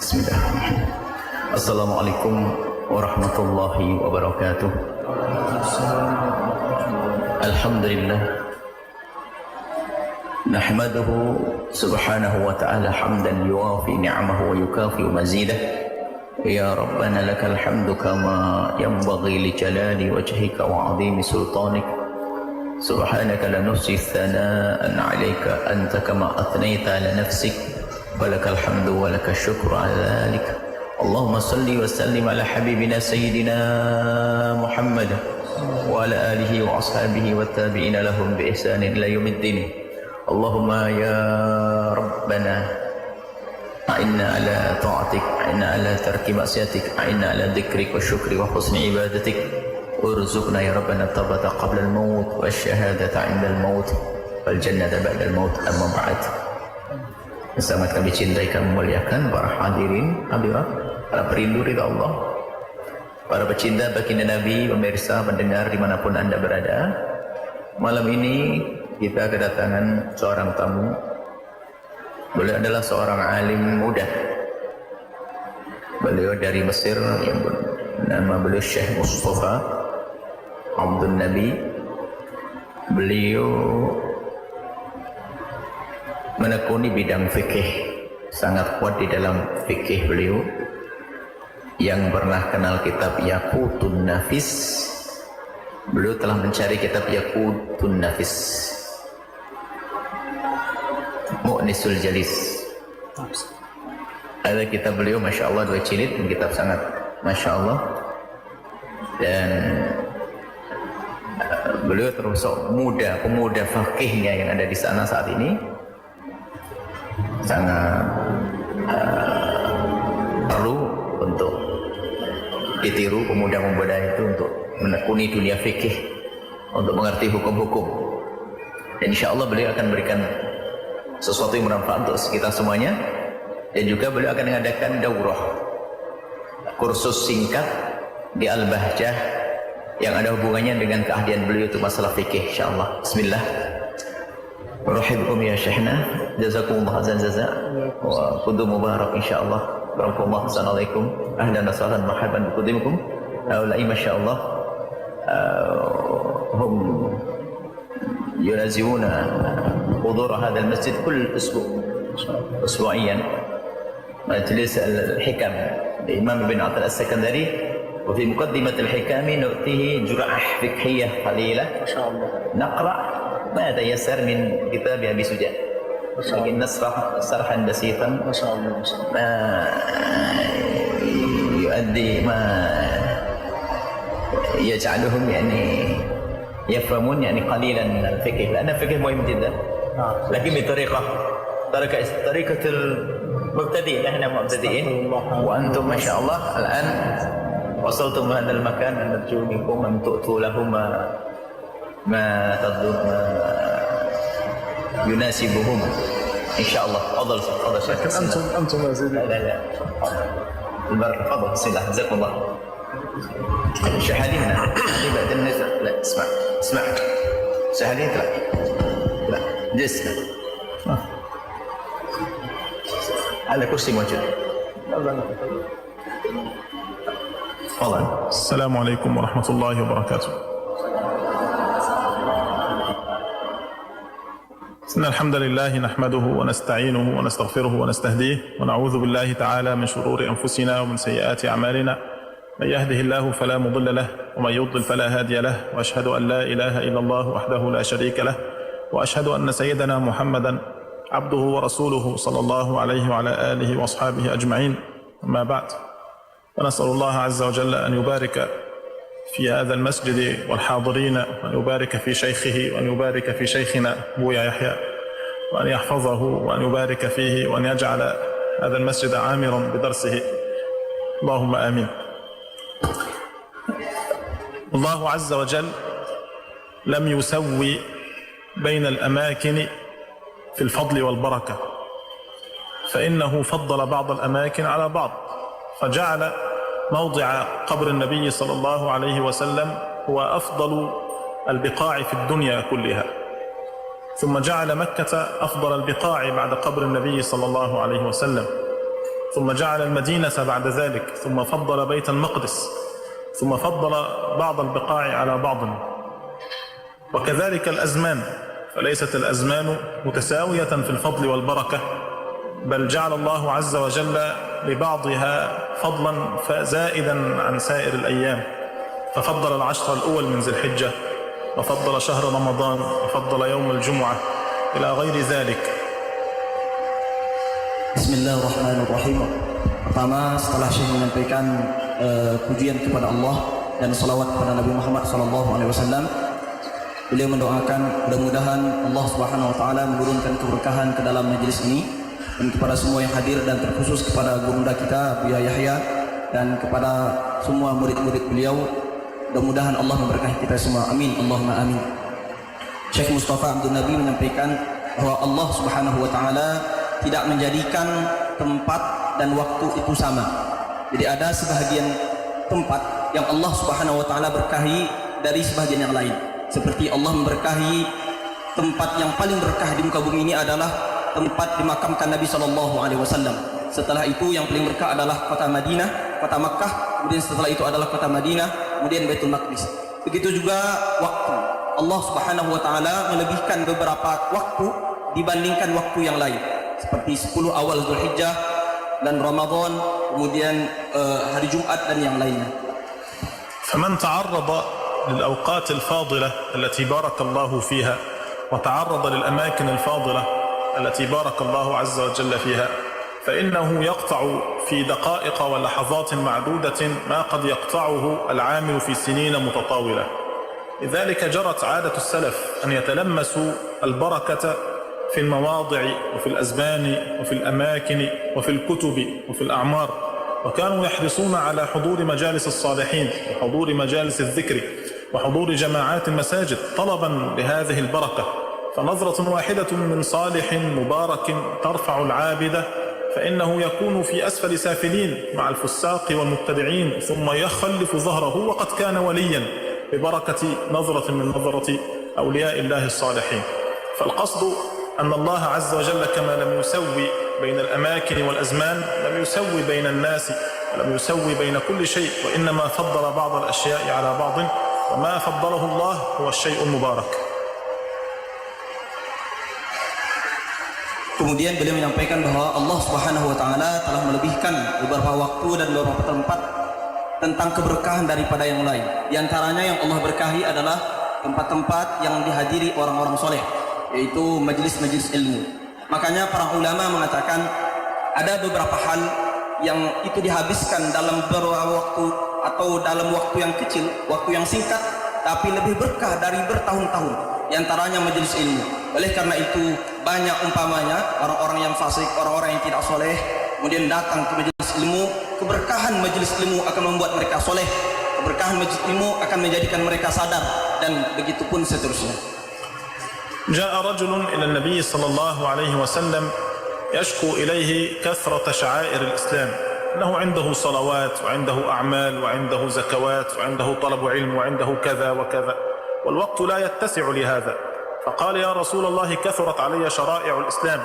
Bismillahirrahmanirrahim. Assalamualaikum warahmatullahi wabarakatuh. Alhamdulillah. Nahmaduhu subhanahu wa ta'ala hamdan yuwafi ni'amahu wa yukafi mazidah. Ya Rabbana lakal hamdu kama yanbaghi li jalali wajhika wa 'azimi sultanik. Subhanaka la nuhsi thana'an 'alayka anta kama athnayta ala nafsik. Walakal hamdu walakal syukru 'ala dhalik. Allahumma salli wa sallim ala habibina sayyidina Muhammad wa ala alihi wa ashabihi wa tabi'ina lahum bi ihsanin ila yaumiddin. Allahumma ya Rabbana a'inna ala ta'atik, a'inna ala tarki maksiatik, a'inna ala dhikrik wa syukri wa husni ibadatik. Urzuqna ya Rabbana tabata qabla al-maut wa syahadata 'inda al-maut wal jannata ba'da al-maut. Amma ba'd. Sangat kami cintai, kami muliakan para hadirin, hadirat, para perindu ridha Allah, para pecinta baginda Nabi, pemirsa, pendengar dimanapun Anda berada. Malam ini kita kedatangan seorang tamu. Beliau adalah seorang alim muda. Beliau dari Mesir, yang nama beliau Syekh Mustafa Abdul Nabi. Beliau menekuni bidang fikih, sangat kuat di dalam fikih beliau. Yang pernah kenal kitab Yaqutun Nafis, beliau telah mencari kitab Yaqutun Nafis, Mu'nisul Jalis. Ada kitab beliau, Masya Allah, 2 jilid, kitab sangat Masya Allah. Dan beliau termasuk pemuda fakihnya yang ada di sana saat ini. Sangat perlu untuk ditiru pemuda-pemuda itu untuk menekuni dunia fikih, untuk mengerti hukum-hukum. Dan insya Allah beliau akan berikan sesuatu yang bermanfaat untuk kita semuanya. Dan juga beliau akan mengadakan daurah, kursus singkat di Al-Bahjah yang ada hubungannya dengan keahlian beliau itu masalah fikih, insya Allah. Bismillah. Rahibukum ya Syekhna, jazakumullah khairan jazaa wa kuntum mubarak insyaallah. Barakallahu assalamualaikum. Ahlan wa sahlan marhaban bikum. Haula'i masyaallah hum yunaziuna hudur hadha al-masjid kull usbu'iyyan. Majlis al-hikam Imam Ibn Attal As-Sakandari, wa fi muqaddimat al-hikam nu'tihi jur'ah fiqhiyah qalilah masyaallah. Naqra ما تيسر من كتاب أبي سجاد، لكن نشرح شرحا بسيطا ما شاء الله ما يؤدي ما يجعلهم يعني يفهمون يعني قليلا من الفقه، لأن الفقه مهم جدا، لكن بطريقة المبتدئين. نحن مبتدئين وأنتم ما شاء الله الآن وصلتم هذا المكان. نرجو منكم أن تؤتوا لهم ما يناسبهم إن شاء الله. تفضل شيخ. لكن أنتم ما زلتم. لا البركة. تفضل بسم الله، جزاكم الله. شهادين هنا بعدين نزل. لا اسمع شهادين. لا جلس على كرسي موجود. تفضل. السلام عليكم ورحمة الله وبركاته. إن الحمد لله نحمده ونستعينه ونستغفره ونستهديه ونعوذ بالله تعالى من شرور أنفسنا ومن سيئات أعمالنا. من يهده الله فلا مضل له ومن يضلل فلا هادي له، وأشهد أن لا إله إلا الله وحده لا شريك له، وأشهد أن سيدنا محمدا عبده ورسوله صلى الله عليه وعلى آله وأصحابه أجمعين. أما بعد، ونسأل الله عز وجل أن يبارك في هذا المسجد والحاضرين، وأن يبارك في شيخه، وأن يبارك في شيخنا بويا يحيى، وأن يحفظه، وأن يبارك فيه، وأن يجعل هذا المسجد عامرا بدرسه. اللهم آمين. الله عز وجل لم يسوي بين الأماكن في الفضل والبركة، فإنه فضل بعض الأماكن على بعض، فجعل موضع قبر النبي صلى الله عليه وسلم هو أفضل البقاع في الدنيا كلها، ثم جعل مكة أفضل البقاع بعد قبر النبي صلى الله عليه وسلم، ثم جعل المدينة بعد ذلك، ثم فضل بيت المقدس، ثم فضل بعض البقاع على بعض. وكذلك الأزمان، فليست الأزمان متساوية في الفضل والبركة، بل جعل الله عز وجل لبعضها فضلا زائدا عن سائر الأيام، ففضل العشر الأول من ذي الحجة، وفضل شهر رمضان، وفضل يوم الجمعة إلى غير ذلك. Bismillahirrahmanirrahim. Pertama, setelah Syekh menyampaikan pujian kepada Allah dan salawat kepada Nabi Muhammad SAW, beliau mendoakan mudah-mudahan Allah Subhanahu Wa Taala menurunkan keberkahan ke dalam majelis ini dan kepada semua yang hadir, dan terkhusus kepada gurunda kita Buya Yahya dan kepada semua murid-murid beliau. Mudah-mudahan Allah memberkahi kita semua. Amin. Allahumma amin. Syekh Mustafa Abdul Nabi menyampaikan bahwa Allah Subhanahu Wa Taala tidak menjadikan tempat dan waktu itu sama. Jadi ada sebahagian tempat yang Allah Subhanahu Wa Taala berkahi dari sebahagian yang lain. Seperti Allah memberkahi tempat yang paling berkah di muka bumi ini adalah tempat dimakamkan Nabi SAW. Setelah itu yang paling berkah adalah kota Madinah, kota Makkah. Kemudian setelah itu adalah kota Madinah, kemudian Baitul Maqdis. Begitu juga waktu. Allah Subhanahu Wa Taala melebihkan beberapa waktu dibandingkan waktu yang lain, seperti 10 awal Zulhijjah dan Ramadan, kemudian hari Jumat dan yang lainnya. فمن تعرض للأوقات الفاضلة التي بارك الله فيها، وتعرض للأماكن الفاضلة التي بارك الله عز وجل فيها، فإنه يقطع في دقائق ولحظات معدودة ما قد يقطعه العامل في سنين متطاولة. لذلك جرت عادة السلف أن يتلمسوا البركة في المواضع وفي الأزمان وفي الأماكن وفي الكتب وفي الأعمار، وكانوا يحرصون على حضور مجالس الصالحين وحضور مجالس الذكر وحضور جماعات المساجد طلبا لهذه البركة. فنظرة واحدة من صالح مبارك ترفع العابدة، فإنه يكون في أسفل سافلين مع الفساق والمبتدعين، ثم يخلف ظهره وقد كان وليا ببركة نظرة من نظرة أولياء الله الصالحين. فالقصد أن الله عز وجل كما لم يسوي بين الأماكن والأزمان، لم يسوي بين الناس، ولم يسوي بين كل شيء، وإنما فضل بعض الأشياء على بعض، وما فضله الله هو الشيء المبارك. Kemudian beliau menyampaikan bahwa Allah Subhanahu Wa Taala telah melebihkan beberapa waktu dan beberapa tempat tentang keberkahan daripada yang lain. Di antaranya yang Allah berkahi adalah tempat-tempat yang dihadiri orang-orang soleh, yaitu majelis-majelis ilmu. Makanya para ulama mengatakan ada beberapa hal yang itu dihabiskan dalam beberapa waktu atau dalam waktu yang kecil, waktu yang singkat, tapi lebih berkah dari bertahun-tahun. Di antaranya majelis ilmu. Oleh karena itu banyak umpamanya orang-orang yang fasik, orang-orang yang tidak soleh, kemudian datang ke majelis ilmu, keberkahan majelis ilmu akan membuat mereka soleh, keberkahan majelis ilmu akan menjadikan mereka sadar, dan begitu pun seterusnya. جاء رجل إلى النبي صلى الله عليه وسلم يشكو إليه كثرة شعائر الإسلام، أنه عنده صلوات وعنده أعمال وعنده زكوات وعنده طلب علم وعنده كذا وكذا، والوقت لا يتسع لهذا. فقال يا رسول الله كثرت علي شرائع الإسلام.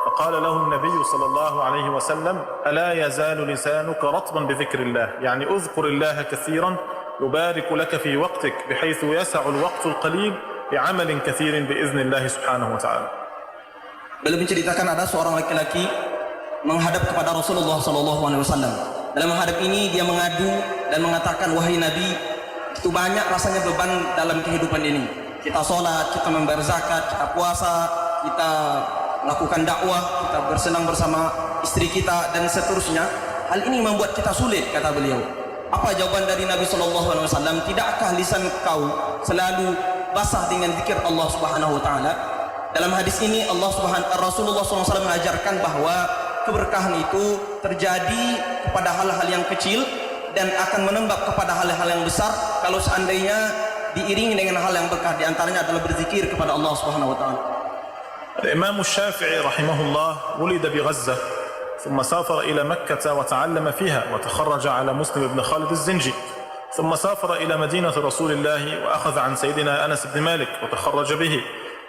فقال له النبي صلى الله عليه وسلم ألا يزال لسانك رطبا بذكر الله، يعني أذكر الله كثيرا يبارك لك في وقتك بحيث يسع الوقت القليل بعمل كثير بإذن الله سبحانه وتعالى. Beliau menceritakan ada seorang laki-laki menghadap kepada Rasulullah SAW. Dalam menghadap ini dia mengadu dan mengatakan, wahai Nabi, itu banyak rasanya beban dalam kehidupan ini. Kita sholat, kita membayar zakat, kita puasa, kita melakukan dakwah, kita bersenang bersama istri kita dan seterusnya. Hal ini membuat kita sulit, kata beliau. Apa jawaban dari Nabi SAW? Tidakkah lisan kau selalu basah dengan zikir Allah Subhanahu Wa Taala? Dalam hadis ini Rasulullah SAW mengajarkan bahwa keberkahan itu terjadi kepada hal-hal yang kecil dan akan menembak kepada hal-hal yang besar kalau seandainya diiringi dengan hal yang berkah. Di antaranya adalah berzikir kepada Allah Subhanahu Wa Taala. الإمام الشافعي رحمه الله ولد بغزة، ثم سافر إلى مكة وتعلم فيها وتخرج على مسلم بن خالد الزنجي، ثم سافر إلى مدينة رسول الله وأخذ عن سيدنا أنس بن مالك وتخرج به،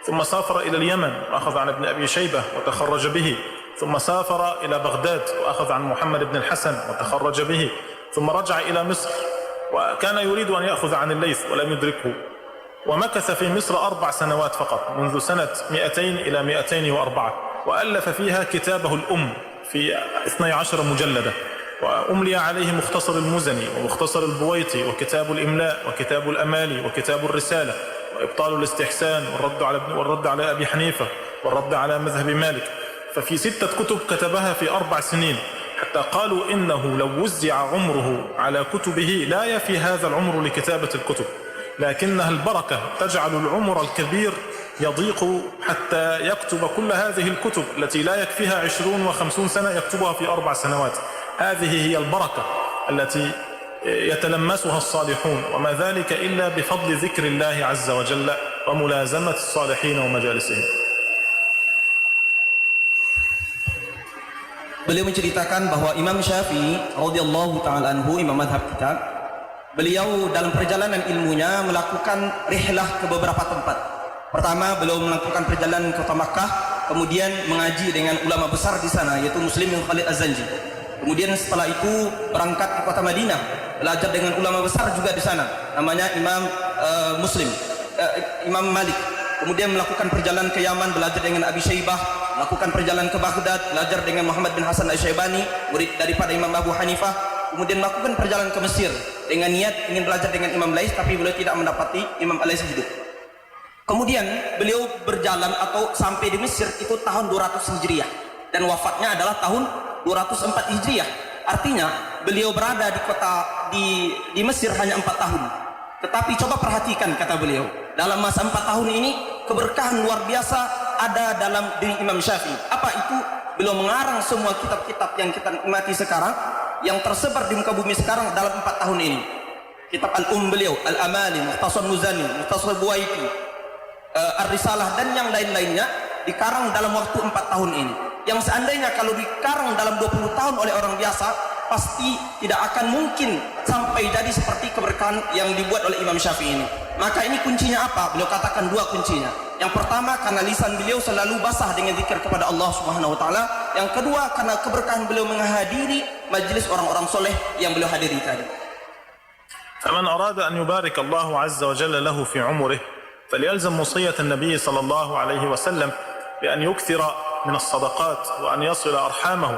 ثم سافر إلى اليمن وأخذ عن ابن أبي شيبة وتخرج به، ثم سافر إلى بغداد وأخذ عن محمد بن الحسن وتخرج به، ثم رجع إلى مصر وكان يريد أن يأخذ عن الليث ولم يدركه، ومكث في مصر 4 سنوات فقط منذ سنة 200 إلى 204، وألف فيها كتابه الأم في 12 مجلدة، وأملي عليه مختصر المزني ومختصر البويطي وكتاب الإملاء وكتاب الأمالي وكتاب الرسالة وإبطال الاستحسان والرد على أبي حنيفة والرد على مذهب مالك. ففي 6 كتب كتبها في 4 سنين، حتى قالوا إنه لو وزع عمره على كتبه لا يفي هذا العمر لكتابة الكتب، لكنها البركة تجعل العمر الكبير يضيق حتى يكتب كل هذه الكتب التي لا يكفيها 20 و50 سنة يكتبها في 4 سنوات. هذه هي البركة التي يتلمسها الصالحون، وما ذلك إلا بفضل ذكر الله عز وجل وملازمة الصالحين ومجالسهم. Beliau menceritakan bahwa Imam Syafi'i radhiyallahu taala anhu, imam mazhab kita, beliau dalam perjalanan ilmunya melakukan rihlah ke beberapa tempat. Pertama, beliau melakukan perjalanan ke kota Makkah, kemudian mengaji dengan ulama besar di sana yaitu Muslim bin Khalid Az-Zanji. Kemudian setelah itu berangkat ke kota Madinah, belajar dengan ulama besar juga di sana, namanya Imam Malik. Kemudian melakukan perjalanan ke Yaman, belajar dengan Abi Syaibah, melakukan perjalanan ke Baghdad, belajar dengan Muhammad bin Hasan Asy-Syaibani, murid daripada Imam Abu Hanifah. Kemudian melakukan perjalanan ke Mesir dengan niat ingin belajar dengan Imam Lais, tapi beliau tidak mendapati Imam Lais hidup. Kemudian beliau berjalan atau sampai di Mesir itu tahun 200 Hijriah dan wafatnya adalah tahun 204 Hijriah. Artinya beliau berada di kota di Mesir hanya 4 tahun. Tetapi coba perhatikan kata beliau, dalam masa 4 tahun ini keberkahan luar biasa ada dalam diri Imam Syafi'i. Apa itu? Beliau mengarang semua kitab-kitab yang kita nikmati sekarang, yang tersebar di muka bumi sekarang dalam 4 tahun ini. Kitab Al-Um beliau, Al-Amali, Mukhtasar Muzani, Mukhtasar Buwaiti, Ar-Risalah dan yang lain-lainnya dikarang dalam waktu 4 tahun ini. Yang seandainya kalau dikarang dalam 20 tahun oleh orang biasa, pasti tidak akan mungkin sampai jadi seperti keberkahan yang dibuat oleh Imam Syafi'i ini. Maka ini kuncinya apa? Beliau katakan 2 kuncinya. Yang pertama, karena lisan beliau selalu basah dengan zikir kepada Allah Subhanahu wa taala. Yang kedua, karena keberkahan beliau menghadiri majelis orang-orang soleh yang beliau hadiri tadi. فمن أراد أن يبارك الله عز وجل له في عمره فليلزم وصية النبي صلى الله عليه وسلم بأن يكثر من الصدقات وأن يصل أرحامه.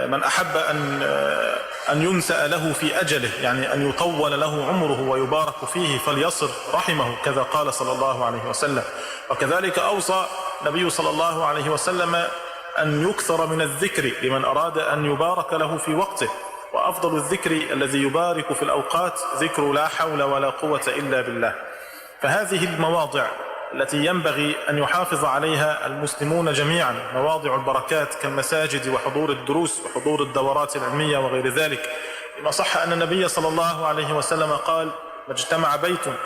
من أحب أن ينسأ له في أجله، يعني أن يطول له عمره ويبارك فيه، فليصل رحمه كذا قال صلى الله عليه وسلم. وكذلك أوصى النبي صلى الله عليه وسلم أن يكثر من الذكر لمن أراد أن يبارك له في وقته. وأفضل الذكر الذي يبارك في الأوقات ذكر لا حول ولا قوة إلا بالله. فهذه المواضع التي ينبغي أن يحافظ عليها المسلمون جميعا، مواضع البركات كالمساجد وحضور الدروس وحضور الدورات العلمية وغير ذلك. لما صح أن النبي صلى الله عليه وسلم قال: ما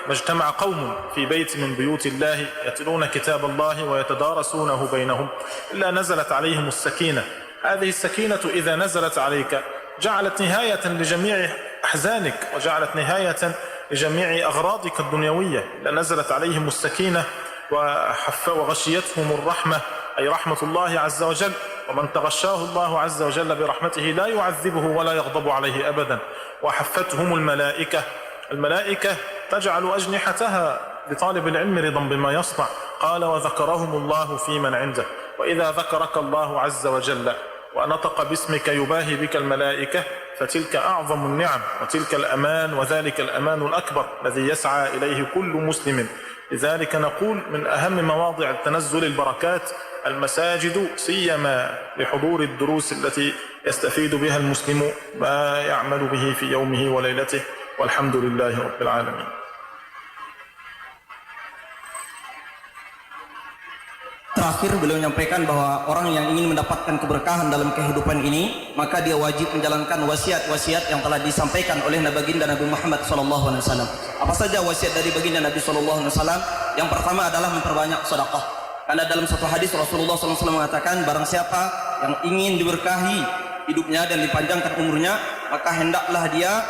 اجتمع قوم في بيت من بيوت الله يتلون كتاب الله ويتدارسونه بينهم إلا نزلت عليهم السكينة. هذه السكينة إذا نزلت عليك جعلت نهاية لجميع أحزانك وجعلت نهاية لجميع أغراضك الدنيوية. لنزلت عليهم السكينة وغشيتهم الرحمة، أي رحمة الله عز وجل. ومن تغشاه الله عز وجل برحمته لا يعذبه ولا يغضب عليه أبدا. وحفتهم الملائكة تجعل أجنحتها لطالب العلم رضا بما يصنع. قال: وذكرهم الله في من عنده. وإذا ذكرك الله عز وجل ونطق باسمك يباهي بك الملائكة فتلك أعظم النعم وتلك الأمان، وذلك الأمان الأكبر الذي يسعى إليه كل مسلم. لذلك نقول من أهم مواضع التنزل البركات المساجد، سيما لحضور الدروس التي يستفيد بها المسلم ما يعمل به في يومه وليلته، والحمد لله رب العالمين. Terakhir beliau menyampaikan bahwa orang yang ingin mendapatkan keberkahan dalam kehidupan ini, maka dia wajib menjalankan wasiat-wasiat yang telah disampaikan oleh baginda Nabi Muhammad SAW. Apa saja wasiat dari baginda Nabi SAW? Yang pertama adalah memperbanyak sedekah. Karena dalam satu hadis Rasulullah SAW mengatakan, barang siapa yang ingin diberkahi hidupnya dan dipanjangkan umurnya, maka hendaklah dia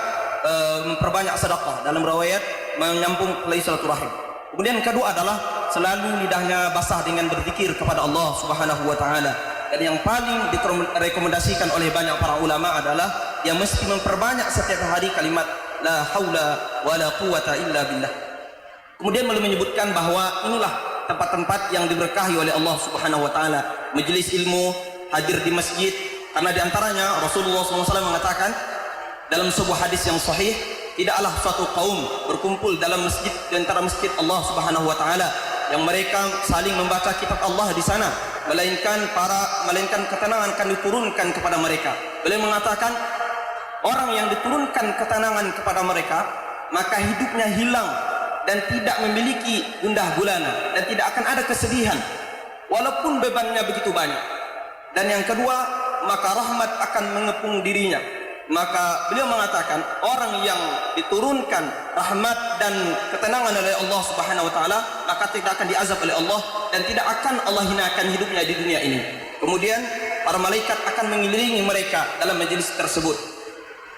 memperbanyak sedekah. Dalam riwayat menyambung tali silaturahim. Kemudian yang kedua adalah selalu lidahnya basah dengan berzikir kepada Allah Subhanahu wa taala. Dan yang paling direkomendasikan oleh banyak para ulama adalah yang mesti memperbanyak setiap hari kalimat la haula wala quwata illa billah. Kemudian beliau menyebutkan bahwa inilah tempat-tempat yang diberkahi oleh Allah Subhanahu wa taala, majelis ilmu, hadir di masjid, karena di antaranya Rasulullah SAW mengatakan dalam sebuah hadis yang sahih, tidaklah suatu kaum berkumpul dalam masjid di antara masjid Allah Subhanahu wa taala yang mereka saling membaca kitab Allah di sana, melainkan ketenangan akan diturunkan kepada mereka. Beliau mengatakan orang yang diturunkan ketenangan kepada mereka, maka hidupnya hilang dan tidak memiliki gundah gulana dan tidak akan ada kesedihan walaupun bebannya begitu banyak. Dan yang kedua, maka rahmat akan mengepung dirinya. Maka beliau mengatakan orang yang diturunkan rahmat dan ketenangan oleh Allah Subhanahu wa taala, maka tidak akan diazab oleh Allah dan tidak akan Allah hinakan hidupnya di dunia ini. Kemudian para malaikat akan mengelilingi mereka dalam majelis tersebut.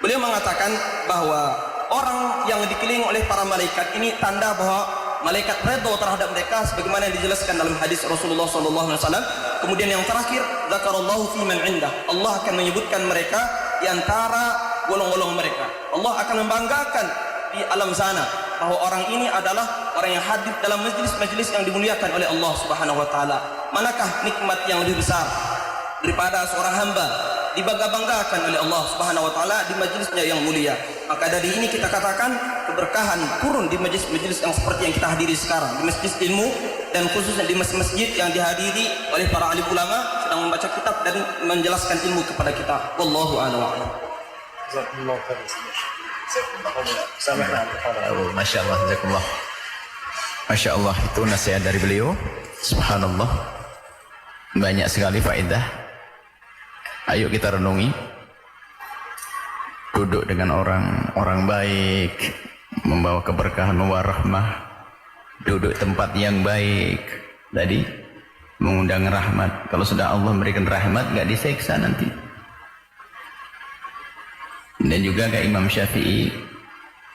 Beliau mengatakan bahwa orang yang dikelilingi oleh para malaikat ini tanda bahwa malaikat redha terhadap mereka sebagaimana yang dijelaskan dalam hadis Rasulullah sallallahu alaihi wasallam. Kemudian yang terakhir, zakarallahu fi man indah. Allah akan menyebutkan mereka di antara golong-golong mereka. Allah akan membanggakan di alam sana bahwa orang ini adalah orang yang hadir dalam majlis-majlis yang dimuliakan oleh Allah Subhanahu wa taala. Manakah nikmat yang lebih besar daripada seorang hamba dibangga-banggakan oleh Allah Subhanahu wa taala di majlisnya yang mulia? Maka dari ini kita katakan keberkahan turun di majlis-majlis yang seperti yang kita hadiri sekarang, di masjid ilmu dan khususnya di masjid yang dihadiri oleh para alim ulama sedang membaca kitab dan menjelaskan ilmu kepada kita. Wallahu a'lam. Masya Allah, jazakumullah. Masya Allah, itu nasihat dari beliau. Subhanallah, banyak sekali faedah. Ayo kita renungi, duduk dengan orang baik, membawa keberkahan, membawa rahmah, duduk tempat yang baik, tadi mengundang rahmat. Kalau sudah Allah memberikan rahmat, nggak diseksa nanti. Dan juga kayak Imam Syafi'i,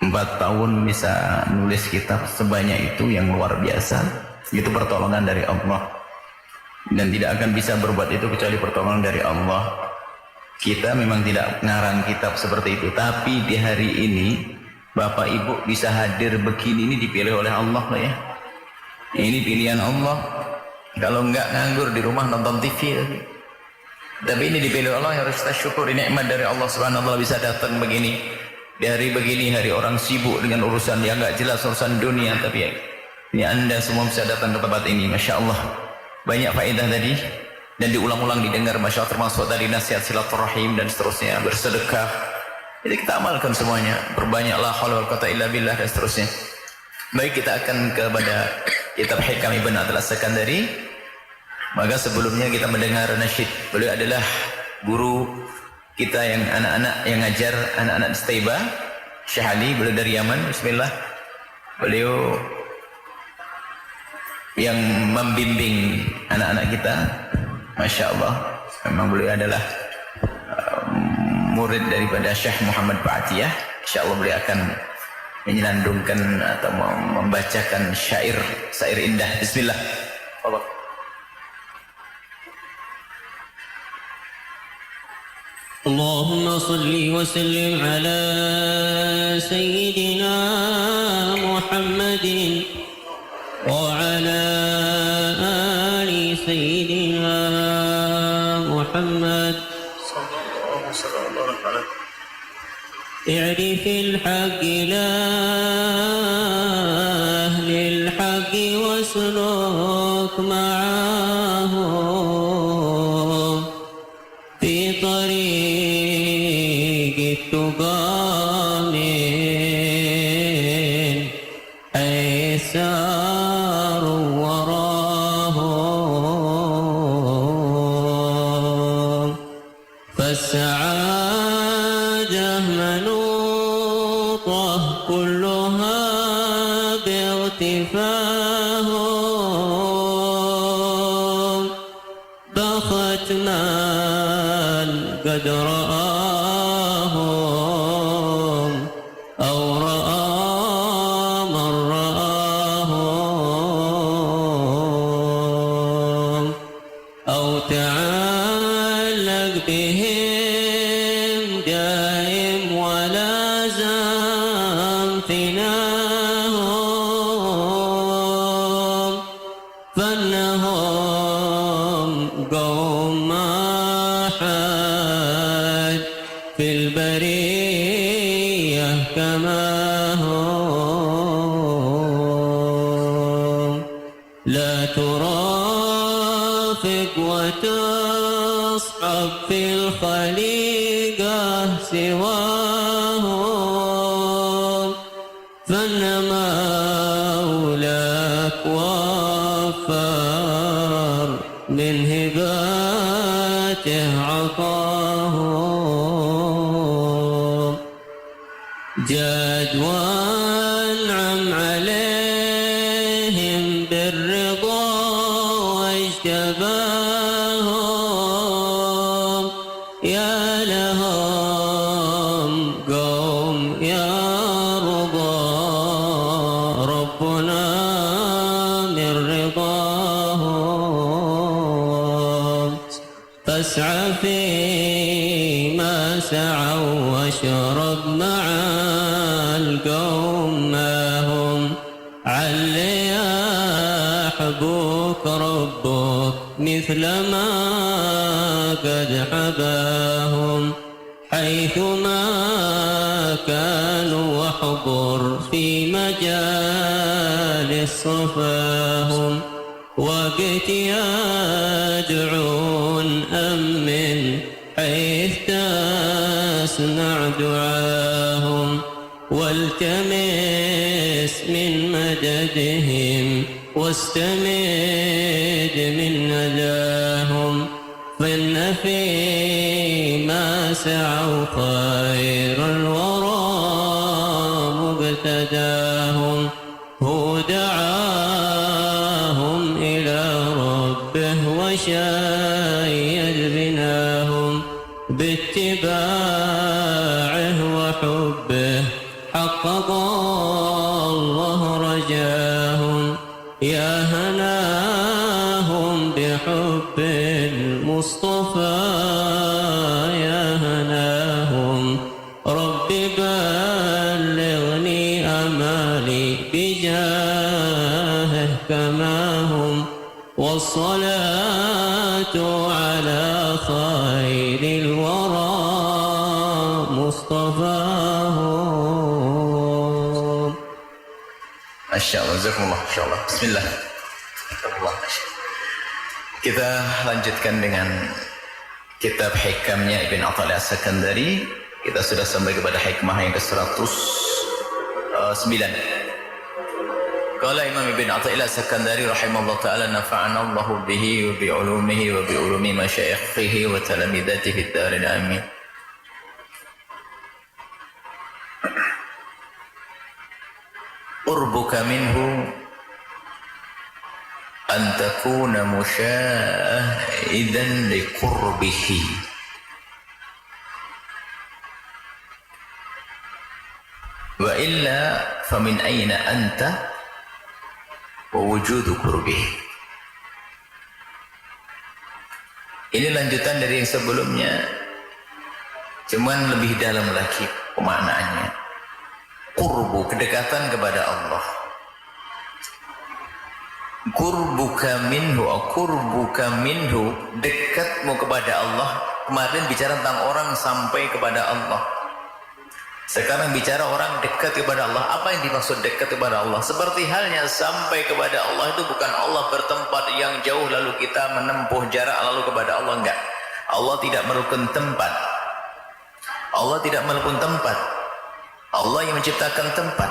4 tahun bisa nulis kitab sebanyak itu, yang luar biasa. Itu pertolongan dari Allah, dan tidak akan bisa berbuat itu kecuali pertolongan dari Allah. Kita memang tidak ngarang kitab seperti itu, tapi di hari ini Bapak Ibu bisa hadir begini, ini dipilih oleh Allah lah ya. Ini pilihan Allah. Kalau enggak nganggur di rumah nonton TV lagi. Tapi ini dipilih Allah, harus kita syukuri nikmat dari Allah Subhanahu wa taala bisa datang begini. Di hari begini, hari orang sibuk dengan urusan yang enggak jelas, urusan dunia, tapi ya, ini Anda semua bisa datang ke tempat ini. Masya Allah, banyak faedah tadi dan diulang-ulang didengar. Masya Allah, termasuk tadi nasihat silaturahim dan seterusnya, bersedekah. Jadi kita amalkan semuanya, berbanyaklah haula wala quwata illa billah dan seterusnya. Baik, kita akan kepada kitab Hikam Ibn Atal As-Sakandari. Maka sebelumnya kita mendengar nasyid. Beliau adalah guru kita yang anak-anak yang ngajar anak-anak di Staiba, Syekh Ali. Beliau dari Yaman. Bismillah. Beliau yang membimbing anak-anak kita. Masya Allah, memang beliau adalah murid daripada Syekh Muhammad Ba'atiyah. Insya Allah beliau akan menyandungkan atau membacakan syair indah. Bismillah. Allah. اللهم صل وسلم على سيدنا محمد وعلى آل سيدنا محمد. اعرف الحق لا أهل الحق واسلك معهم في طريق التقى من أيسار وراهم فالسعادة منوطة كلها باغتفاهم بخت من قد رآهم أو رأى من رآهم أو تعلق بهم دائم ولا زام فناهم فإنهم قوم ما حد في البرية كما هم لا ترافق وتصحب في الخليقة سواهم فإنما مولاك وفر من هباته عطاهم جاد وانعم عليهم بالرضا واجتباهم يا لهم قوم يرضى ربنا من رضاهم فاسعى فيما سعوا واشرب مع القوم ما هم علي يحبوك ربك مثل ما قد حباهم حيثما كانوا واحضر في مجال صفاهم وقت يدعون أمن حيث تسمع دعاهم والتمس من مددهم واستمد من نداهم فإن فيما سعوا خير الورى مبتداهم هو دعاهم إلى ربه وشايد بناهم باتباعه وحبه حقق الله رجاهم يا هناهم بحب المصطفى يا هناهم رب بلغني أمالي بجاهه كما هم والصلاة على خير الورى مصطفاهم. Masya Allah, jazakumullah, Masya Allah. Bismillah. Kita lanjutkan dengan kitab hikamnya Ibn Athaillah As-Sakandari. Kita sudah sampai kepada hikmah yang ke-109. Qala Imam Ibn Athaillah As-Sakandari rahimahullah ta'ala nafa'ana Allahu bihi wa bi ulumihi wa bi ulumi masyaikhihi wa talamidatihi fid darin amin. Qurbuka minhu an takuna musyahidan li qurbihi wa illa famin aina anta wa wujudu qurbihi. Ini lanjutan dari yang sebelumnya, cuman lebih dalam lagi pemaknaannya. Qurbu, kedekatan kepada Allah. Qurbuka minhu, dekatmu kepada Allah. Kemarin bicara tentang orang sampai kepada Allah. Sekarang bicara orang dekat kepada Allah. Apa yang dimaksud dekat kepada Allah? Seperti halnya sampai kepada Allah itu bukan Allah bertempat yang jauh lalu kita menempuh jarak lalu kepada Allah, enggak. Allah tidak memerlukan tempat. Allah tidak memerlukan tempat. Allah yang menciptakan tempat.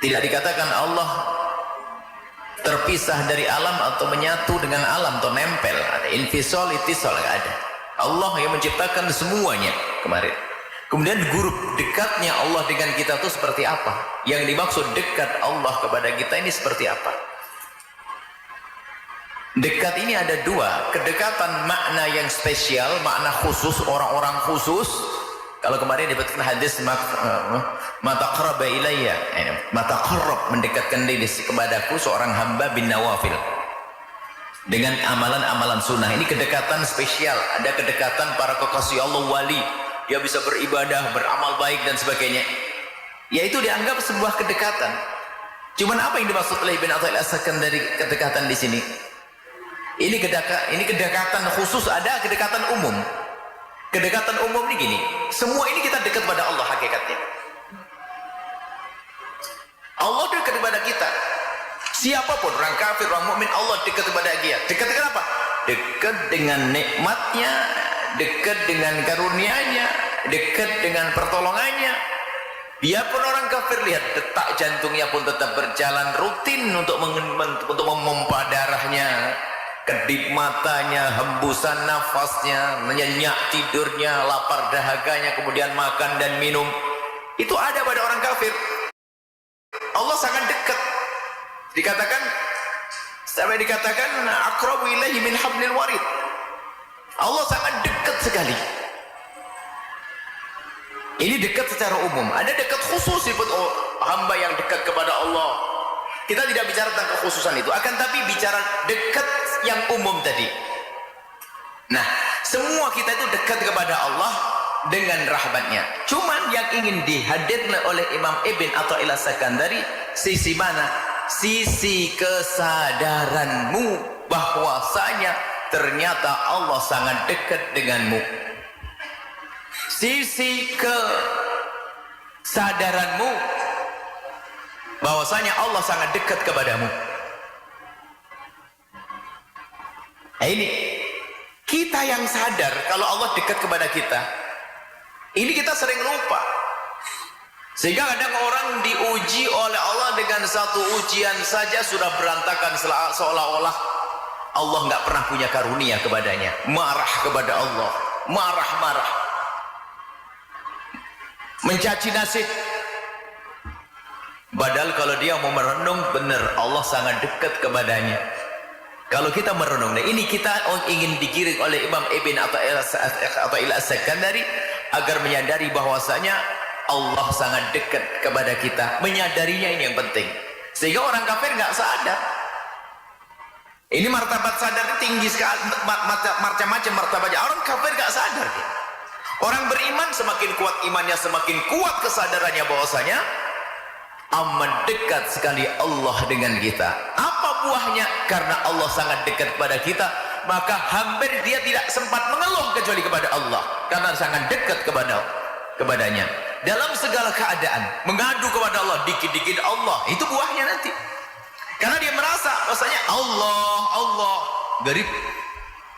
Tidak dikatakan Allah terpisah dari alam atau menyatu dengan alam atau nempel. Ada infisol, itisol, enggak ada. Allah yang menciptakan semuanya kemarin. Kemudian grup dekatnya Allah dengan kita itu seperti apa? Yang dimaksud dekat Allah kepada kita ini seperti apa? Dekat ini ada dua, kedekatan makna yang spesial, makna khusus, orang-orang khusus, Kalau kemarin dapatkan hadis mata qarraba ilayya, mata qarrab, mendekatkan diri kepadaku seorang hamba bin nawafil dengan amalan-amalan sunnah. Ini kedekatan spesial. Ada kedekatan para kekasih Allah, wali, dia bisa beribadah, beramal baik dan sebagainya. Yaitu dianggap sebuah kedekatan. Cuman apa yang dimaksud oleh Ibn Athaillah As-Sakandari kedekatan di sini? Ini kedekatan khusus, ada kedekatan umum. Kedekatan umum ini gini, semua ini kita dekat pada Allah hakikatnya. Allah dekat kepada kita. Siapapun, orang kafir, orang mukmin, Allah dekat kepada dia. Dekat dengan apa? Dekat dengan nikmatnya, dekat dengan karunia-Nya, dekat dengan pertolongannya. Biarpun orang kafir, lihat detak jantungnya pun tetap berjalan rutin untuk memompa darahnya, kedip matanya, hembusan nafasnya, nyenyak tidurnya, lapar dahaganya, kemudian makan dan minum. Itu ada pada orang kafir. Allah sangat dekat. Sampai dikatakan aqrabu ilaihi min hablil warid. Allah sangat dekat sekali. Ini dekat secara umum. Ada dekat khusus buat hamba yang dekat kepada Allah. Kita tidak bicara tentang kekhususan itu, akan tapi bicara dekat yang umum tadi. Nah, semua kita itu dekat kepada Allah dengan rahmatnya. Cuman yang ingin dihadirkan oleh Imam Ibn Athaillah As-Sakandari, sisi mana? Sisi kesadaranmu bahwasanya ternyata Allah sangat dekat denganmu. Sisi kesadaranmu bahwasanya Allah sangat dekat kepadamu. Nah, ini kita yang sadar kalau Allah dekat kepada kita. Ini kita sering lupa. Sehingga kadang orang diuji oleh Allah dengan satu ujian saja sudah berantakan, seolah-olah Allah nggak pernah punya karunia kepadanya. Marah kepada Allah, marah-marah, mencaci nasib. Padahal kalau dia mau merenung, benar Allah sangat dekat kepadanya. Kalau kita merenung, nah ini kita ingin digiring oleh Imam Ibn Athaillah As-Sakandari agar menyadari bahwasanya Allah sangat dekat kepada kita. Menyadarinya ini yang penting. Sehingga orang kafir nggak sadar. Ini martabat sadarnya tinggi sekali, macam-macam martabatnya. Orang kafir nggak sadar. Orang beriman semakin kuat imannya, semakin kuat kesadarannya bahwasanya amat dekat sekali Allah dengan kita. Apa buahnya? Karena Allah sangat dekat pada kita, maka hampir dia tidak sempat mengeluh kecuali kepada Allah, karena sangat dekat kepadanya. Dalam segala keadaan mengadu kepada Allah, dikit-dikit Allah, itu buahnya nanti. Karena dia merasa bahwasanya Allah garib.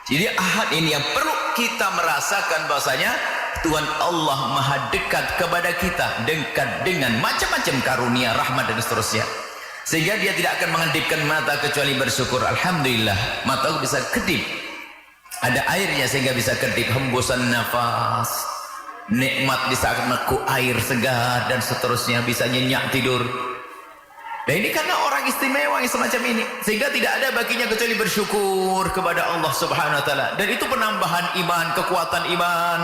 Jadi ahad ini yang perlu kita merasakan bahwasanya Tuhan Allah maha dekat kepada kita, dekat dengan macam-macam karunia, rahmat dan seterusnya. Sehingga dia tidak akan mengedipkan mata kecuali bersyukur. Alhamdulillah, mata bisa kedip, ada airnya sehingga bisa kedip, hembusan nafas, nikmat di saat meneku air segar dan seterusnya, bisa nyenyak tidur. Dan ini karena orang istimewa yang semacam ini, sehingga tidak ada baginya kecuali bersyukur kepada Allah Subhanahu wa taala. Dan itu penambahan iman, kekuatan iman.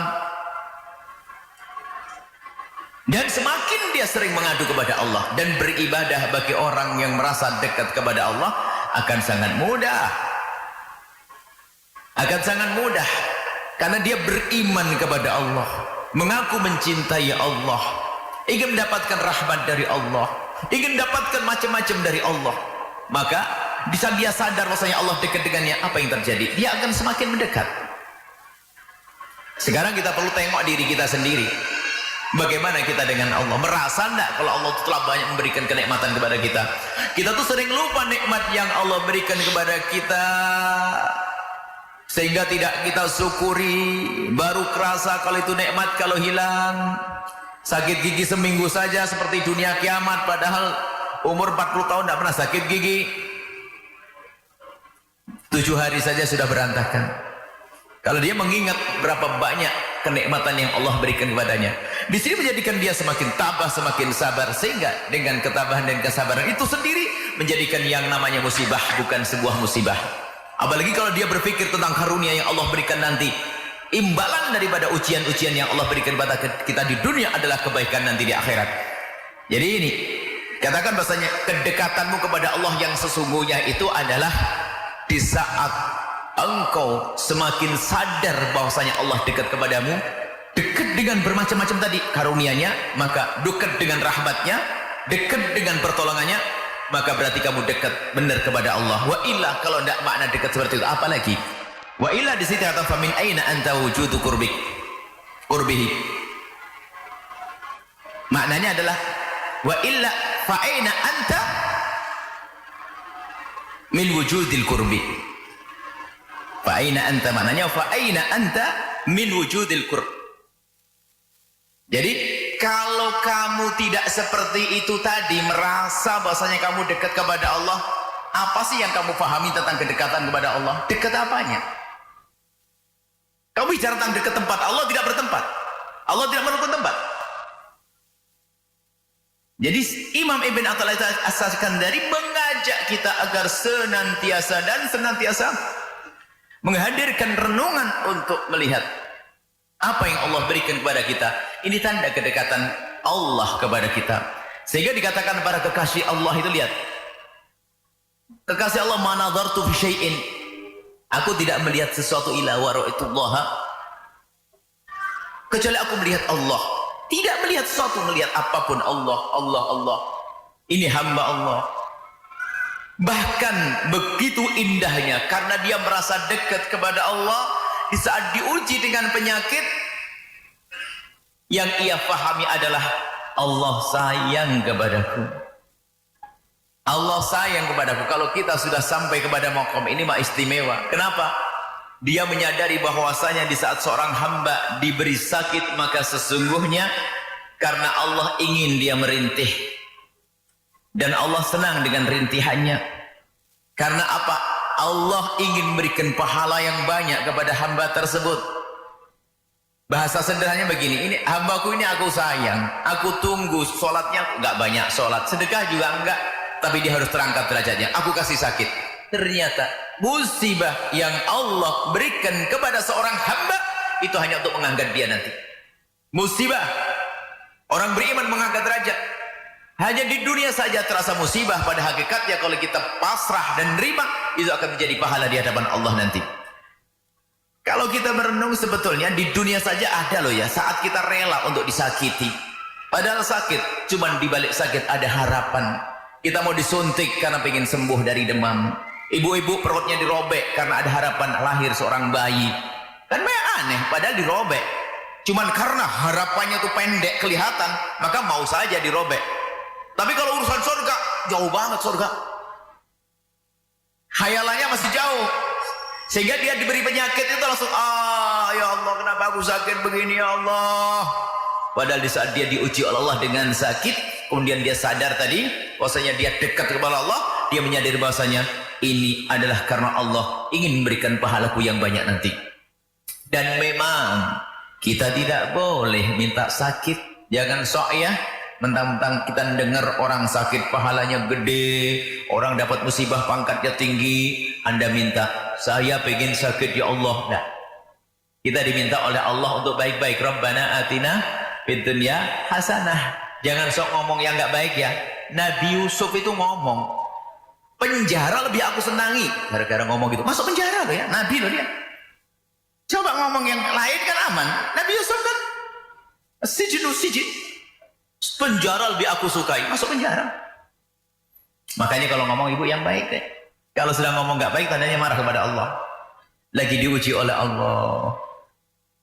Dan semakin dia sering mengadu kepada Allah dan beribadah, bagi orang yang merasa dekat kepada Allah akan sangat mudah. Akan sangat mudah karena dia beriman kepada Allah, mengaku mencintai Allah, ingin mendapatkan rahmat dari Allah, ingin mendapatkan macam-macam dari Allah. Maka bisa dia sadar bahwasanya Allah dekat dengannya, apa yang terjadi? Dia akan semakin mendekat. Sekarang kita perlu tengok diri kita sendiri. Bagaimana kita dengan Allah? Merasa enggak kalau Allah telah banyak memberikan kenikmatan kepada kita? Kita tuh sering lupa nikmat yang Allah berikan kepada kita, sehingga tidak kita syukuri. Baru kerasa kalau itu nikmat kalau hilang. Sakit gigi seminggu saja seperti dunia kiamat, padahal umur 40 tahun tidak pernah sakit gigi. 7 hari saja sudah berantakan. Kalau dia mengingat berapa banyak kenikmatan yang Allah berikan kepadanya, di sini menjadikan dia semakin tabah, semakin sabar, sehingga dengan ketabahan dan kesabaran itu sendiri menjadikan yang namanya musibah bukan sebuah musibah. Apalagi kalau dia berpikir tentang karunia yang Allah berikan nanti, imbalan daripada ujian-ujian yang Allah berikan kepada kita di dunia adalah kebaikan nanti di akhirat. Jadi ini katakan bahasanya kedekatanmu kepada Allah yang sesungguhnya itu adalah di saat engkau semakin sadar bahwasanya Allah dekat kepadamu, dekat dengan bermacam-macam tadi karunia-Nya, maka dekat dengan rahmat-Nya, dekat dengan pertolongannya, maka berarti kamu dekat benar kepada Allah. Wa illa, kalau tidak makna dekat seperti itu, apa lagi? Wa illa di situ kata famin aina anta wujudu qurbihi. Maknanya adalah wa illa fa aina anta min wujudil qurbi. Fa aina anta, maknanya fa aina anta min wujudil qurb. Jadi kalau kamu tidak seperti itu tadi, merasa bahasanya kamu dekat kepada Allah, apa sih yang kamu pahami tentang kedekatan kepada Allah? Dekat apanya? Kamu bicara tentang dekat tempat, Allah tidak bertempat. Allah tidak menemukan tempat. Jadi Imam Ibn Athaillah As-Sakandari mengajak kita agar senantiasa menghadirkan renungan untuk melihat apa yang Allah berikan kepada kita. Ini tanda kedekatan Allah kepada kita. Sehingga dikatakan para kekasih Allah itu, lihat, kekasih Allah, ma nadhartu fi syai'in, aku tidak melihat sesuatu illa wa ra'aitullah, kecuali aku melihat Allah. Tidak melihat sesuatu, melihat apapun Allah, Allah, Allah. Ini hamba Allah. Bahkan begitu indahnya karena dia merasa dekat kepada Allah. Di saat diuji dengan penyakit, yang ia pahami adalah Allah sayang kepadaku. Allah sayang kepadaku. Kalau kita sudah sampai kepada maqam ini mah istimewa. Kenapa? Dia menyadari bahwasanya di saat seorang hamba diberi sakit, maka sesungguhnya karena Allah ingin dia merintih, dan Allah senang dengan rintihannya. Karena apa? Allah ingin memberikan pahala yang banyak kepada hamba tersebut. Bahasa sederhananya begini, ini hambaku ini aku sayang, aku tunggu, sholatnya enggak banyak sholat, sedekah juga enggak, tapi dia harus terangkat derajatnya, aku kasih sakit. Ternyata musibah yang Allah berikan kepada seorang hamba itu hanya untuk mengangkat dia nanti. Musibah, orang beriman mengangkat derajat. Hanya di dunia saja terasa musibah, pada hakikatnya kalau kita pasrah dan terima, itu akan menjadi pahala di hadapan Allah nanti. Kalau kita merenung, sebetulnya di dunia saja ada loh ya saat kita rela untuk disakiti. Padahal sakit, cuman di balik sakit ada harapan. Kita mau disuntik karena pengen sembuh dari demam. Ibu-ibu perutnya dirobek karena ada harapan lahir seorang bayi. Kan aneh, padahal dirobek. Cuman karena harapannya tuh pendek kelihatan, maka mau saja dirobek. Tapi kalau urusan surga, jauh banget surga. Hayalannya masih jauh. Sehingga dia diberi penyakit itu langsung, ya Allah, kenapa aku sakit begini ya Allah. Padahal di saat dia diuji oleh Allah dengan sakit, kemudian dia sadar tadi, bahwasanya dia dekat kepada Allah, dia menyadari bahwasanya ini adalah karena Allah ingin memberikan pahalaku yang banyak nanti. Dan memang kita tidak boleh minta sakit. Jangan sok ya, mentang-mentang kita dengar orang sakit pahalanya gede, orang dapat musibah pangkatnya tinggi, Anda minta, saya pengen sakit ya Allah. Nah, kita diminta oleh Allah untuk baik-baik. Rabbana atina fid dunya hasanah. Jangan sok ngomong yang nggak baik ya. Nabi Yusuf itu ngomong, penjara lebih aku senangi. Gara-gara ngomong gitu, masuk penjara loh ya, Nabi loh dia. Coba ngomong yang lain kan aman. Nabi Yusuf kan sijinu sijin, penjara lebih aku sukai, masuk penjara. Makanya kalau ngomong ibu yang baik deh. Kalau sudah ngomong nggak baik, tandanya marah kepada Allah. Lagi diuji oleh Allah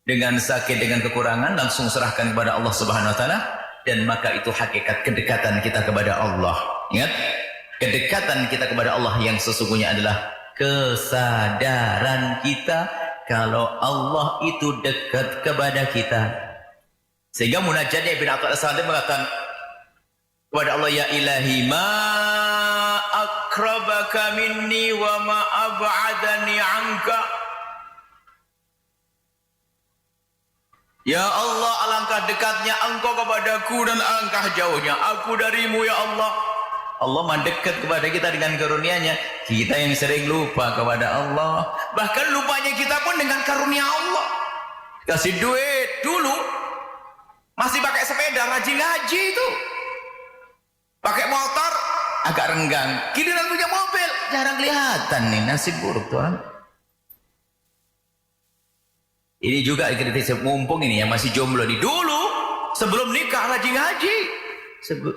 dengan sakit, dengan kekurangan, langsung serahkan kepada Allah Subhanahu Wa Taala, dan maka itu hakikat kedekatan kita kepada Allah. Ingat, kedekatan kita kepada Allah yang sesungguhnya adalah kesadaran kita kalau Allah itu dekat kepada kita. Sehingga munajatnya Ibn Athaillah mengatakan kepada Allah, ya ilahi ma akrabaka minni wa ma ab'adani anka. Ya Allah, alangkah dekatnya engkau kepadaku dan alangkah jauhnya aku darimu ya Allah. Allah mendekat kepada kita dengan karunia-Nya. Kita yang sering lupa kepada Allah, bahkan lupanya kita pun dengan karunia Allah. Kasih duit dulu masih pakai sepeda rajin ngaji itu. Pakai motor agak renggang. Giliran punya mobil jarang kelihatan nih, nasib buruk tuh orang. Ini juga kritis, mumpung ini yang masih jomblo di dulu sebelum nikah rajin ngaji.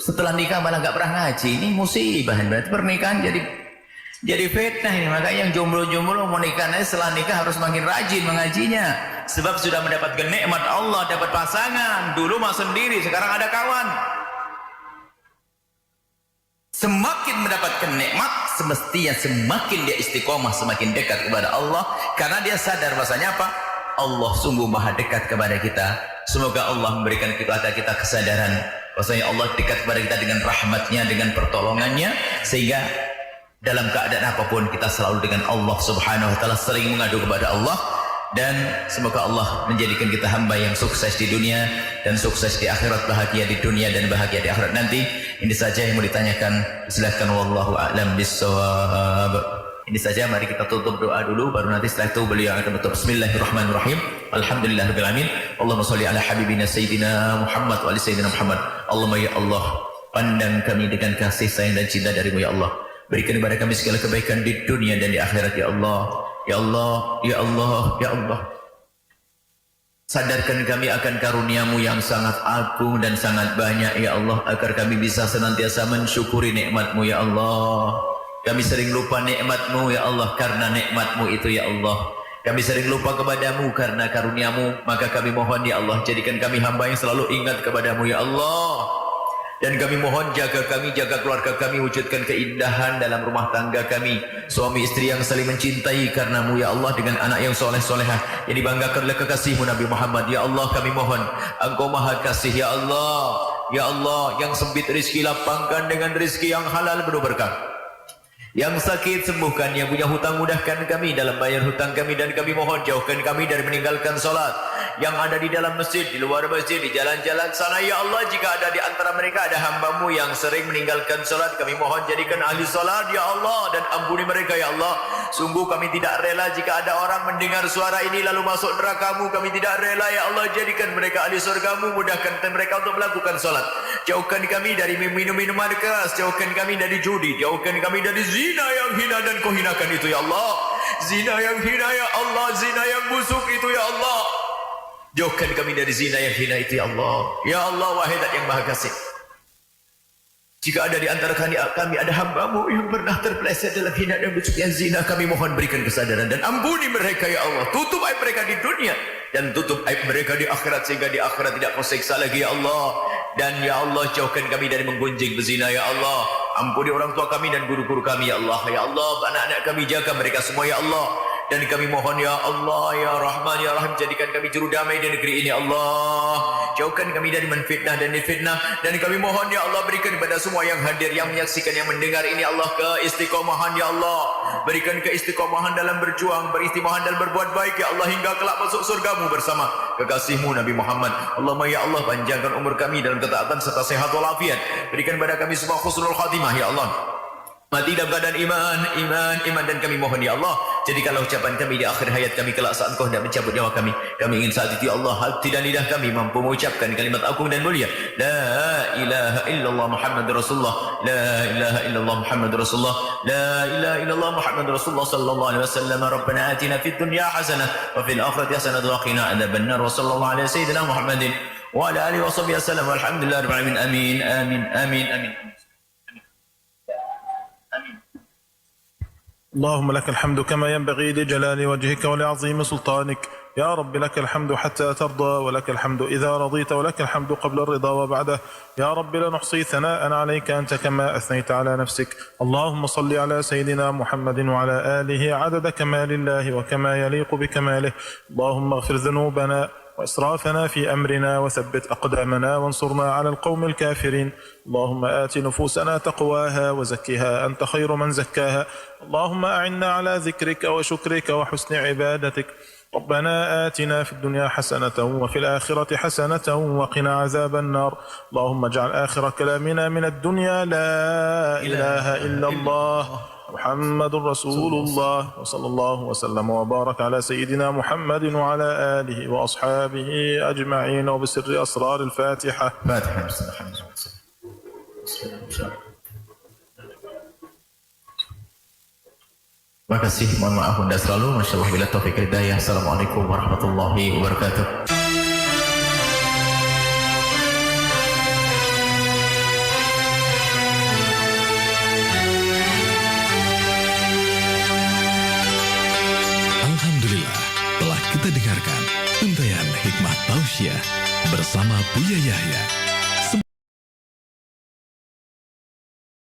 Setelah nikah malah nggak pernah ngaji. Ini musibah, berarti pernikahan jadi fitnah ini. Makanya yang jomblo-jomblo mau nikah setelah nikah harus makin rajin mengajinya. Sebab sudah mendapatkan nikmat Allah, dapat pasangan. Dulu mah sendiri, sekarang ada kawan. Semakin mendapatkan nikmat, semestinya semakin dia istiqomah, semakin dekat kepada Allah. Karena dia sadar bahasanya apa? Allah sungguh maha dekat kepada kita. Semoga Allah memberikan kepada kita kesadaran bahasanya Allah dekat kepada kita dengan rahmatnya, dengan pertolongannya. Sehingga dalam keadaan apapun kita selalu dengan Allah subhanahu wa ta'ala, sering mengadu kepada Allah. Dan semoga Allah menjadikan kita hamba yang sukses di dunia dan sukses di akhirat, bahagia di dunia dan bahagia di akhirat nanti. Ini saja yang mau ditanyakan. Silakan, wallahu a'lam bissawab. Ini saja, mari kita tutup doa dulu, baru nanti setelah itu beliau akan tutup. Bismillahirrahmanirrahim. Alhamdulillahirabbil alamin. Allahumma shalli ala habibina sayyidina Muhammad wa ali sayyidina Muhammad. Allahumma ya Allah, pandang kami dengan kasih sayang dan cinta dari-Mu ya Allah. Berikan kepada kami segala kebaikan di dunia dan di akhirat ya Allah. Ya Allah, ya Allah, ya Allah. Sadarkan kami akan karunia-Mu yang sangat agung dan sangat banyak ya Allah, agar kami bisa senantiasa mensyukuri nikmat-Mu ya Allah. Kami sering lupa nikmat-Mu ya Allah, karena nikmat-Mu itu ya Allah. Kami sering lupa kepadamu karena karunia-Mu, maka kami mohon ya Allah, jadikan kami hamba yang selalu ingat kepadamu ya Allah. Dan kami mohon jaga kami, jaga keluarga kami, wujudkan keindahan dalam rumah tangga kami, suami istri yang saling mencintai karenamu ya Allah, dengan anak yang soleh-solehah yang dibanggakan oleh kekasih-Mu Nabi Muhammad ya Allah. Kami mohon Engkau maha kasih ya Allah. Ya Allah, yang sempit rizki lapangkan dengan rizki yang halal penuh berkah. Yang sakit sembuhkan, yang punya hutang mudahkan kami dalam bayar hutang kami, dan kami mohon jauhkan kami dari meninggalkan solat. Yang ada di dalam masjid, di luar masjid, di jalan-jalan sana ya Allah, jika ada di antara mereka ada hamba-Mu yang sering meninggalkan solat, kami mohon jadikan ahli solat ya Allah, dan ampuni mereka ya Allah. Sungguh kami tidak rela jika ada orang mendengar suara ini lalu masuk neraka-Mu. Kami tidak rela ya Allah, jadikan mereka ahli surga-Mu, mudahkan mereka untuk melakukan solat. Jauhkan kami dari minum-minuman keras, jauhkan kami dari judi, jauhkan kami dari zina yang hina dan Kau hinakan itu ya Allah. Zina yang hina ya Allah, zina yang busuk itu ya Allah. Jauhkan kami dari zina yang hina itu ya Allah. Ya Allah, wahai Zat yang Maha Kasih, jika ada di antara kami ada hamba-Mu yang pernah terpeleset dalam hina dan busuknya zina, kami mohon berikan kesadaran dan ampuni mereka ya Allah. Tutup aib mereka di dunia dan tutup aib mereka di akhirat, sehingga di akhirat tidak kau siksa lagi ya Allah. Dan ya Allah, jauhkan kami dari menggunjing berzina ya Allah. Ampuni orang tua kami dan guru-guru kami ya Allah. Ya Allah, anak-anak kami jaga mereka semua ya Allah. Dan kami mohon ya Allah, ya Rahman, ya Rahim, jadikan kami juru damai di negeri ini Allah. Jauhkan kami dari menfitnah dan difitnah. Dan kami mohon ya Allah, berikan kepada semua yang hadir, yang menyaksikan, yang mendengar ini Allah, keistiqomahan ya Allah. Berikan keistiqomahan dalam berjuang, beristiqomahan dalam berbuat baik ya Allah, hingga kelak masuk surga-Mu bersama kekasih-Mu Nabi Muhammad. Allahumma ya Allah, panjangkan umur kami dalam ketaatan serta sehat walafiat. Berikan kepada kami semua husnul khatimah ya Allah. Mati dalam keadaan iman, dan kami mohon ya Allah, jadikanlah ucapan kami di akhir hayat kami kelak saat Engkau hendak mencabut nyawa kami. Kami ingin saat itu ya Allah, hati dan lidah kami mampu mengucapkan kalimat agung dan mulia, La ilaha illallah Muhammadur Rasulullah, La ilaha illallah Muhammadur Rasulullah, La ilaha illallah Muhammadur Rasulullah sallallahu alaihi wasallam. Rabbana atina fid dunya hasanah wa fil akhirati hasanah wa qina adzabannar. Wa sallallahu alaihi sayyidina Muhammadin wa ala alihi wa sahbihi wasallam. Walhamdulillahi rabbil alamin. Amin amin amin amin. اللهم لك الحمد كما ينبغي لجلال وجهك ولعظيم سلطانك يا رب. لك الحمد حتى ترضى، ولك الحمد إذا رضيت، ولك الحمد قبل الرضا وبعده. يا رب لا نحصي ثناء عليك أنت كما أثنيت على نفسك. اللهم صل على سيدنا محمد وعلى آله عدد كمال الله وكما يليق بكماله. اللهم اغفر ذنوبنا وإسرافنا في أمرنا، وثبت أقدامنا، وانصرنا على القوم الكافرين. اللهم آت نفوسنا تقواها وزكها أنت خير من زكاها. اللهم أعنا على ذكرك وشكرك وحسن عبادتك. ربنا آتنا في الدنيا حسنة وفي الآخرة حسنة وقنا عذاب النار. اللهم اجعل آخر كلامنا من الدنيا لا إله إلا الله. محمد رسول الله وصلى الله وسلم وبارك على سيدنا محمد وعلى آله وأصحابه أجمعين وبسر أسرار الفاتحة. فاتحة. Terima kasih, mohon maaf Bunda selalu. Masya Allah, bila taufiq hidayah. Assalamualaikum warahmatullahi wabarakatuh. Alhamdulillah, telah kita dengarkan untayan hikmah tausiah bersama Buya Yahya.